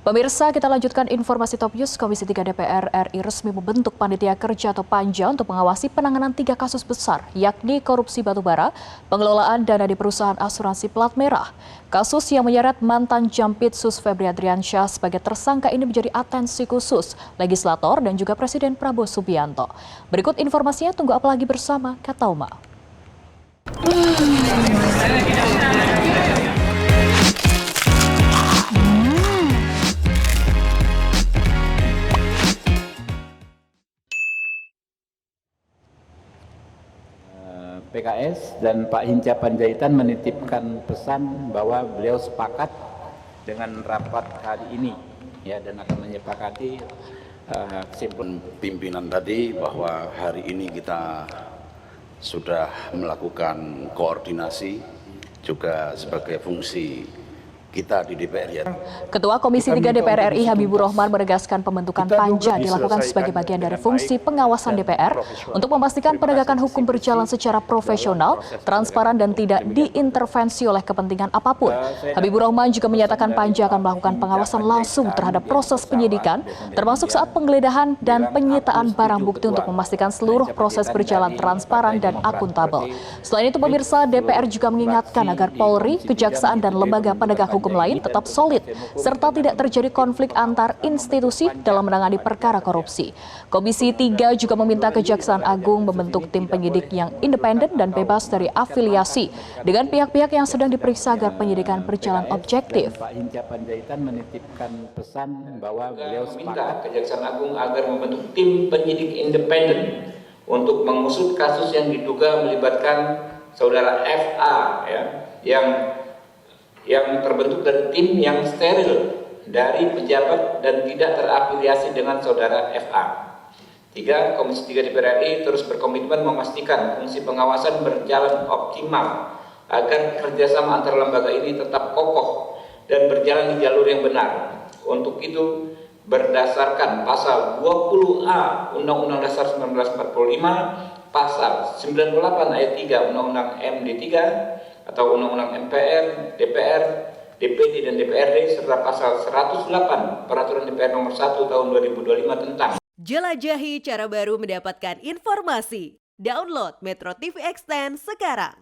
Pemirsa, kita lanjutkan informasi top news. Komisi 3 DPR RI resmi membentuk panitia kerja atau panja untuk mengawasi penanganan 3 kasus besar, yakni korupsi batubara, pengelolaan dana di perusahaan asuransi plat merah. Kasus yang menyeret mantan Jampitsus Febri Adriansyah sebagai tersangka ini menjadi atensi khusus legislator dan juga Presiden Prabowo Subianto. Berikut informasinya, tunggu apa lagi bersama Katauma. PKS dan Pak Hinca Panjaitan menitipkan pesan bahwa beliau sepakat dengan rapat hari ini ya, dan akan menyepakati kesimpulan pimpinan tadi bahwa hari ini kita sudah melakukan koordinasi juga sebagai fungsi kita di DPR ya. Ketua Komisi 3 DPR RI Habibur Rahman menegaskan pembentukan panja dilakukan sebagai bagian dari fungsi pengawasan DPR untuk memastikan penegakan hukum berjalan secara profesional, transparan dan tidak diintervensi oleh kepentingan apapun. Habibur Rahman juga menyatakan panja akan melakukan pengawasan langsung terhadap proses penyidikan, termasuk saat penggeledahan dan penyitaan barang bukti untuk memastikan seluruh proses berjalan transparan dan akuntabel. Selain itu, pemirsa, DPR juga mengingatkan agar Polri, Kejaksaan dan lembaga penegak hukum lain tetap solid, serta tidak terjadi konflik antar institusi dalam menangani perkara korupsi. Komisi 3 juga meminta Kejaksaan Agung membentuk tim penyidik yang independen dan bebas dari afiliasi dengan pihak-pihak yang sedang diperiksa agar penyidikan berjalan objektif. Pak Hinca Panjaitan menitipkan pesan bahwa beliau meminta Kejaksaan Agung agar membentuk tim penyidik independen untuk mengusut kasus yang diduga melibatkan saudara FA ya, yang terbentuk dari tim yang steril dari pejabat dan tidak terafiliasi dengan saudara FA. 3. Komisi 3 DPR RI terus berkomitmen memastikan fungsi pengawasan berjalan optimal agar kerjasama antar lembaga ini tetap kokoh dan berjalan di jalur yang benar. Untuk itu, berdasarkan pasal 20A Undang-Undang Dasar 1945, pasal 98 ayat 3 Undang-Undang MD 3 atau Undang-Undang MPR, DPR, DPD dan DPRD serta pasal 108 Peraturan DPR nomor 1 tahun 2025 tentang jelajahi cara baru mendapatkan informasi. Download Metro TV Extend sekarang.